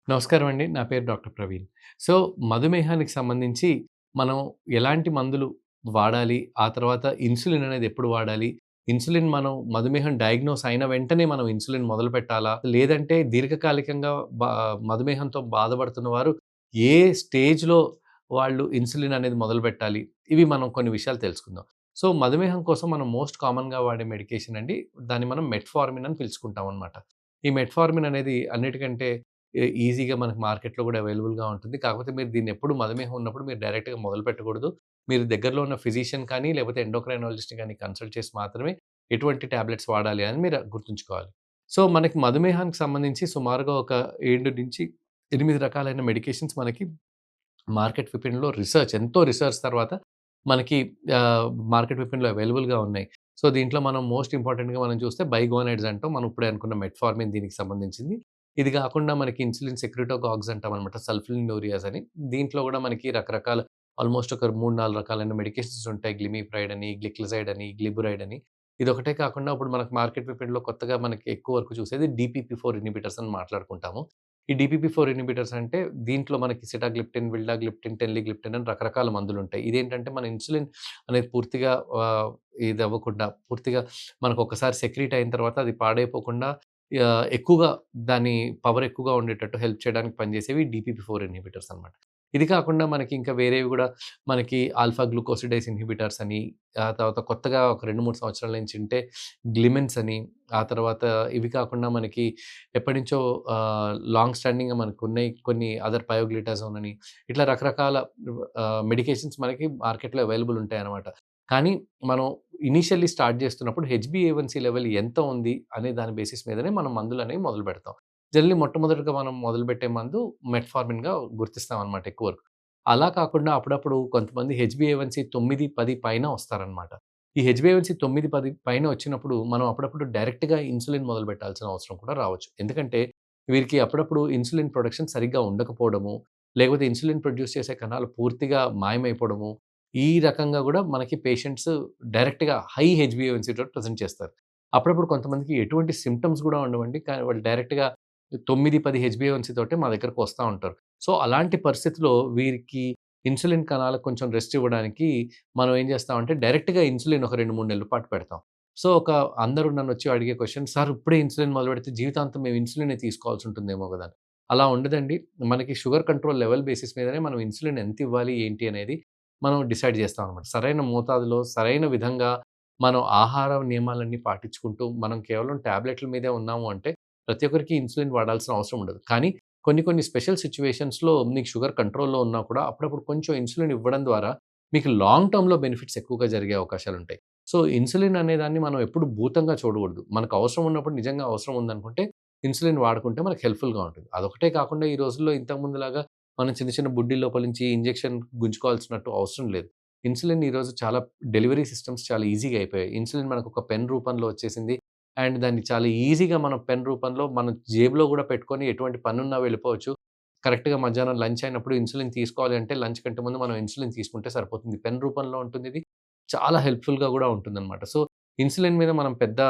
నమస్కారం అండి. నా పేరు డాక్టర్ ప్రవీణ్. సో, మధుమేహానికి సంబంధించి మనం ఎలాంటి మందులు వాడాలి? ఆ తర్వాత ఇన్సులిన్ అనేది ఎప్పుడు వాడాలి? ఇన్సులిన్ మనం మధుమేహం డయాగ్నోస్ అయిన వెంటనే మనం ఇన్సులిన్ మొదలుపెట్టాలా? లేదంటే దీర్ఘకాలికంగా బా మధుమేహంతో బాధపడుతున్న వారు ఏ స్టేజ్‌లో వాళ్ళు ఇన్సులిన్ అనేది మొదలుపెట్టాలి? ఇవి మనం కొన్ని విషయాలు తెలుసుకుందాం. సో, మధుమేహం కోసం మనం మోస్ట్ కామన్‌గా వాడే మెడికేషన్ అండి. దాన్ని మనం మెట్ఫార్మిన్ అని పిలుచుకుంటామనమాట. ఈ మెట్ఫార్మిన్ అనేది అన్నిటికంటే ఈజీగా మనకు మార్కెట్‌లో గూడా అవైలబుల్‌గా ఉంటుంది. కాకపోతే మీరు దీన్నెప్పుడు మధుమేహం ఉన్నప్పుడు మీరు డైరెక్ట్‌గా మొదలుపెట్టకూడదు. మీరు దగ్గరలో ఉన్న ఫిజిషియన్ కానీ, లేకపోతే ఎండోక్రైనాలజిస్ట్‌ని గాని కన్సల్ట్ చేసి మాత్రమే ఎటువంటి టాబ్లెట్స్ వాడాలి అని మీరు గుర్తుంచుకోవాలి. సో, మనకి మధుమేహానికి సంబంధించి సుమారుగా ఒక 7-8 రకాలైన మెడికేషన్స్ మనకి మార్కెట్ విపిన్‌లో ఎంతో రిసర్చ్ తర్వాత మనకి మార్కెట్ విపిన్‌లో అవైలబుల్‌గా ఉన్నాయి. సో, దీంట్లో మనం మోస్ట్ ఇంపార్టెంట్‌గా మనం చూస్తే బైగోనైడ్స్ అంటాం. మనం ఇప్పుడే అనుకున్న మెట్ఫార్మిన్ దీనికి సంబంధించింది. ఇది కాకుండా మనకి ఇన్సులిన్ సెక్రెటోగాగ్స్ అంటామనమాట. సల్ఫోనిలూరియాస్ అని. దీంట్లో గూడా మనకి రకరకాల ఆల్మోస్ట్ ఒక 3, 4 రకాలైన మెడికేషన్స్ ఉంటాయి. గ్లిమిప్రైడ్ అని, గ్లిక్లజైడ్ అని, గ్లిబురైడ్ అని. ఇదొకటే కాకుండా ఇప్పుడు మనకు మార్కెట్ విపిన్‌లో కొత్తగా మనకి ఎక్కువ వరకు చూసేది డీపీపీ-4 ఇన్హిబిటర్స్ అని మాట్లాడుకుంటాము. ఈ డీపీపీ-4 ఇన్హిబిటర్స్ అంటే దీంట్లో మనకి సిటాగ్లిప్టిన్, విల్డాగ్లిప్టిన్, టెల్లీగ్లిప్టిన్ అని రకరకాల మందులుంటాయి. ఇదేంటంటే మన ఇన్సులిన్ అనేది పూర్తిగా ఇది అవ్వకుండా పూర్తిగా మనకొకసారి సెక్రీట్ అయిన తర్వాత అది పాడైపోకుండా ఎక్కువగా దాని పవర్ ఎక్కువగా ఉండేటట్టు హెల్ప్ చేయడానికి పనిచేసేవి డీపీపీ-4 ఇన్హిబిటర్స్ అనమాట. ఇది కాకుండా మనకి ఇంకా వేరేవి గూడా మనకి ఆల్ఫా గ్లూకోసిడేస్ ఇన్హిబిటర్స్ అని, ఆ తర్వాత కొత్తగా ఒక 2, 3 సంవత్సరాల నుంచి ఉంటే గ్లిమిన్స్ అని, ఆ తర్వాత ఇవి కాకుండా మనకి ఎప్పటినుంచో లాంగ్ స్టాండింగ్‌గా మనకున్నయి కొన్ని అదర్ పయోగ్లిటాజోన్ అని ఇట్లా రకరకాల మెడికేషన్స్ మనకి మార్కెట్‌లో అవైలబుల్ ఉంటాయన్నమాట. కానీ మనం ఇనీషియల్లీ స్టార్ట్ చేస్తున్నప్పుడు హెచ్‌బీఏవన్సీ లెవెల్ ఎంత ఉంది అనే దాని బేసిస్ మీదనే మనం మందులనేవి మొదలుపెడతాం. జనరల్లీ మొట్టమొదటిగా మనం మొదలుపెట్టే మందు మెట్ఫార్మిన్‌గా గుర్తిస్తామనమాట ఎక్కువ వరకు. అలా కాకుండా అప్పుడప్పుడు కొంతమంది హెచ్‌బీఏవన్సీ 9, 10 పైన వస్తారనమాట. ఈ హెచ్‌బీఏవన్సీ 9, 10 పైన వచ్చినప్పుడు మనం అప్పుడప్పుడు డైరెక్ట్‌గా ఇన్సులిన్ మొదలుపెట్టాల్సిన అవసరం కూడా రావచ్చు. ఎందుకంటే వీరికి అప్పుడప్పుడు ఇన్సులిన్ ప్రొడక్షన్ సరిగ్గా ఉండకపోవడము, లేకపోతే ఇన్సులిన్ ప్రొడ్యూస్ చేసే కణాలు పూర్తిగా మాయమైపోవడము, ఈ రకంగా గూడా మనకి పేషెంట్స్ డైరెక్ట్‌గా హై హెచ్‌బీఏవన్సీ‌తోటి ప్రెజెంట్ చేస్తారు. అప్పుడప్పుడు కొంతమందికి ఎటువంటి సింప్టమ్స్ గూడా ఉండవండి. కానీ వాళ్ళు డైరెక్ట్‌గా 9, 10 హెచ్‌బీఏవన్సీ తోటే మా దగ్గరకు వస్తా ఉంటారు. సో, అలాంటి పరిస్థితిలో వీరికి ఇన్సులిన్ కణాలకు కొంచెం రెస్ట్ ఇవ్వడానికి మనం ఏం చేస్తామంటే డైరెక్ట్‌గా ఇన్సులిన్ ఒక 2, 3 నెలల పాటు పెడతాం. సో, అందరూ నన్నొచ్చి అడిగే క్వెషన్, "సార్ ఇప్పుడే ఇన్సులిన్ మొదలుపెడితే జీవితాంతం మేము ఇన్సులినే తీసుకోవాల్సి ఉంటుందేమో గదా!" అని. అలా ఉండదండి. మనకి షుగర్ కంట్రోల్ లెవెల్ బేసిస్ మీదనే మనం ఇన్సులిన్ ఎంత ఇవ్వాలి, ఏంటి అనేది మనం డిసైడ్ చేస్తామనమాట. సరైన మోతాదులో, సరైన విధంగా మనం ఆహార నియమాలన్నీ పాటించుకుంటూ, మనం కేవలం టాబ్లెట్‌ల మీదే ఉన్నాము అంటే, ప్రతి ఒక్కరికి ఇన్సులిన్ వాడాల్సిన అవసరం ఉండదు. కానీ కొన్ని కొన్ని స్పెషల్ సిట్యుయేషన్స్‌లో మీకు షుగర్ కంట్రోల్‌లో ఉన్నా కూడా అప్పుడప్పుడు కొంచెం ఇన్సులిన్ ఇవ్వడం ద్వారా మీకు లాంగ్ టర్మ్‌లో బెనిఫిట్స్ ఎక్కువగా జరిగే అవకాశాలుంటాయి. సో, ఇన్సులిన్ అనేదాన్ని మనం ఎప్పుడు భూతంగా చూడకూడదు. మనకు అవసరం ఉన్నప్పుడు నిజంగా అవసరం ఉందనుకుంటే ఇన్సులిన్ వాడుకుంటే మనకు హెల్ప్‌ఫుల్‌గా ఉంటుంది. అదొకటే కాకుండా ఈ రోజుల్లో ఇంతకుముందులాగా మనం చిన్న చిన్న బుడ్డీల లోపల నుంచి ఇంజెక్షన్ గుంజుకోవాల్సినట్టు అవసరం లేదు. ఇన్సులిన్ ఈరోజు చాలా డెలివరీ సిస్టమ్స్ చాలా ఈజీగా అయిపోయాయి. ఇన్సులిన్ మనకొక పెన్ రూపంలో వచ్చేసింది. అండ్ దాన్ని చాలా ఈజీగా మనం పెన్ రూపంలో మన జేబులో గూడా పెట్టుకొని ఎటువంటి పనున్నా వెళ్ళిపోవచ్చు. కరెక్ట్‌గా మధ్యాహ్నం లంచ్ అయినప్పుడు ఇన్సులిన్ తీసుకోవాలి అంటే లంచ్ కంటే ముందు మనం ఇన్సులిన్ తీసుకుంటే సరిపోతుంది. పెన్ రూపంలో ఉంటుందిది. చాలా హెల్ప్‌ఫుల్‌గా గూడా ఉంటుందనమాట. సో, ఇన్సులిన్ మీద మనం పెద్ద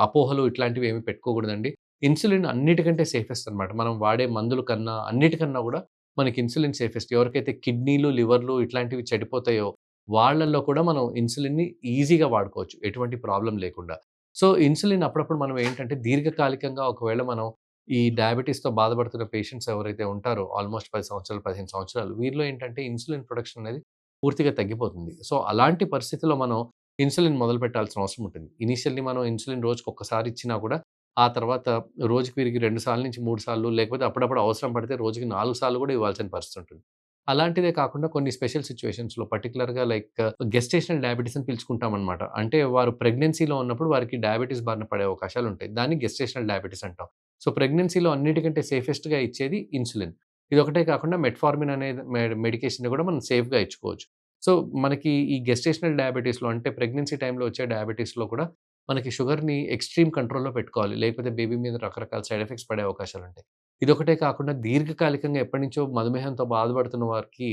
అపోహలు ఇట్లాంటివి ఏమి పెట్టుకోకూడదండి. ఇన్సులిన్ అన్నిటికంటే సేఫెస్ట్ అనమాట. మనం వాడే మందుల కన్నా, అన్నిటికన్నా గూడా మనకి ఇన్సులిన్ సేఫెస్ట్. ఎవరికైతే కిడ్నీలు, లివర్‌లు ఇట్లాంటివి చెడిపోతాయో వాళ్ళల్లో కూడా మనం ఇన్సులిన్‌ని ఈజీగా వాడుకోవచ్చు. ఎటువంటి ప్రాబ్లమ్ లేకుండా. సో, ఇన్సులిన్ అప్పుడప్పుడు మనం ఏంటంటే దీర్ఘకాలికంగా ఒకవేళ మనం ఈ డయాబెటిస్‌తో బాధపడుతున్న పేషెంట్స్ ఎవరైతే ఉంటారో ఆల్‌మోస్ట్ 10 సంవత్సరాలు, 15 సంవత్సరాలు వీరిలో ఏంటంటే ఇన్సులిన్ ప్రొడక్షన్ అనేది పూర్తిగా తగ్గిపోతుంది. సో, అలాంటి పరిస్థితిలో మనం ఇన్సులిన్ మొదలుపెట్టాల్సిన అవసరం ఉంటుంది. ఇనీషియల్లీ మనం ఇన్సులిన్ రోజుకొక్కసారి ఇచ్చినా కూడా ఆ తర్వాత రోజుకి వీరికి 2 సార్లు నుంచి 3 సార్లు లేకపోతే అప్పుడప్పుడు అవసరం పడితే రోజుకి 4 సార్లు కూడా ఇవ్వాల్సిన పరిస్థితి ఉంటుంది. అలాంటిదే కాకుండా కొన్ని స్పెషల్ సిట్యుయేషన్స్‌లో పర్టిక్యులర్‌గా లైక్ గెస్టేషనల్ డయాబెటిస్ అని పిలుచుకుంటామనమాట. అంటే వారు ప్రెగ్నెన్సీలో ఉన్నప్పుడు వారికి డయాబెటిస్ బారిన పడే అవకాశాలుంటాయి. దాన్ని గెస్టేషనల్ డయాబెటిస్ అంటాం. సో, ప్రెగ్నెన్సీలో అన్నిటికంటే సేఫెస్ట్‌గా ఇచ్చేది ఇన్సులిన్. ఇదొకటే కాకుండా మెట్ఫార్మిన్ అనేది మెడికేషన్‌ని కూడా మనం సేఫ్‌గా ఇచ్చుకోవచ్చు. సో, మనకి ఈ గెస్టేషనల్ డయాబెటిస్‌లో అంటే ప్రెగ్నెన్సీ టైమ్‌లో వచ్చే డయాబెటిస్‌లో కూడా మనకి షుగర్‌ని ఎక్స్‌ట్రీమ్ కంట్రోల్‌లో పెట్టుకోవాలి. లేకపోతే బేబీ మీద రకరకాల సైడ్ ఎఫెక్ట్స్ పడే అవకాశాలుంటాయి. ఇదొకటే కాకుండా దీర్ఘకాలికంగా ఎప్పటినుంచో మధుమేహంతో బాధపడుతున్న వారికి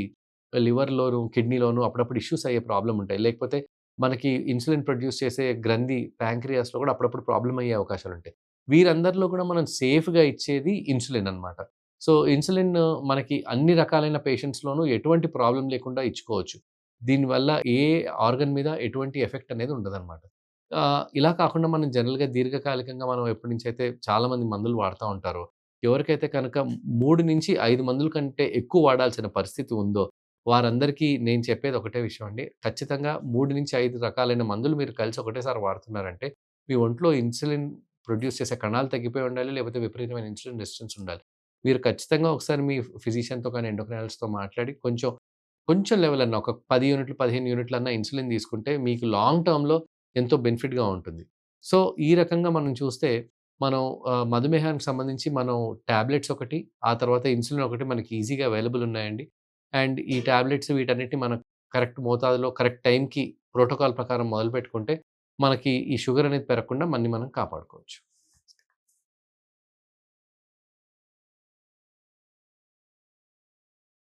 లివర్‌లోను, కిడ్నీలోను అప్పుడప్పుడు ఇష్యూస్ అయ్యే ప్రాబ్లమ్ ఉంటాయి. లేకపోతే మనకి ఇన్సులిన్ ప్రొడ్యూస్ చేసే గ్రంథి ప్యాంక్రియాస్‌లో కూడా అప్పుడప్పుడు ప్రాబ్లమ్ అయ్యే అవకాశాలుంటాయి. వీరందరిలో కూడా మనం సేఫ్‌గా ఇచ్చేది ఇన్సులిన్ అన్నమాట. సో, ఇన్సులిన్ మనకి అన్ని రకాలైన పేషెంట్స్‌లోనూ ఎటువంటి ప్రాబ్లమ్ లేకుండా ఇచ్చుకోవచ్చు. దీనివల్ల ఏ ఆర్గాన్ మీద ఎటువంటి ఎఫెక్ట్ అనేది ఉండదనమాట. ఇలా కాకుండా మనం జనరల్‌గా దీర్ఘకాలికంగా మనం ఎప్పటినుంచైతే చాలామంది మందులు వాడతా ఉంటారో, ఎవరికైతే కనుక 3-5 మందుల కంటే ఎక్కువ వాడాల్సిన పరిస్థితి ఉందో, వారందరికీ నేను చెప్పేది ఒకటే విషయం అండి. ఖచ్చితంగా 3-5 రకాలైన మందులు మీరు కలిసి ఒకటేసారి వాడుతున్నారంటే, మీ ఒంట్లో ఇన్సులిన్ ప్రొడ్యూస్ చేసే కణాలు తగ్గిపోయి ఉండాలి. లేకపోతే విపరీతమైన ఇన్సులిన్ రెసిస్టెన్స్ ఉండాలి. మీరు ఖచ్చితంగా ఒకసారి మీ ఫిజిషియన్‌తో కానీ, ఎండోక్రైనాలజిస్ట్‌తో మాట్లాడి కొంచెం, కొంచెం లెవెల్ అన్నా ఒక 10 యూనిట్లు, 15 యూనిట్లన్నా ఇన్సులిన్ తీసుకుంటే మీకు లాంగ్ టర్మ్‌లో ఎంతో బెనిఫిట్‌గా ఉంటుంది. సో, ఈ రకంగా మనం చూస్తే మనం మధుమేహానికి సంబంధించి మనం టాబ్లెట్స్ ఒకటి, ఆ తర్వాత ఇన్సులిన్ ఒకటి మనకి ఈజీగా అవైలబుల్ ఉన్నాయండి. అండ్ ఈ టాబ్లెట్స్ వీటన్నిటిని మనం కరెక్ట్ మోతాదులో, కరెక్ట్ టైంకి ప్రోటోకాల్ ప్రకారం మొదలుపెట్టుకుంటే మనకి ఈ షుగర్ అనేది పెరగకుండా మనని మనం కాపాడుకోవచ్చు.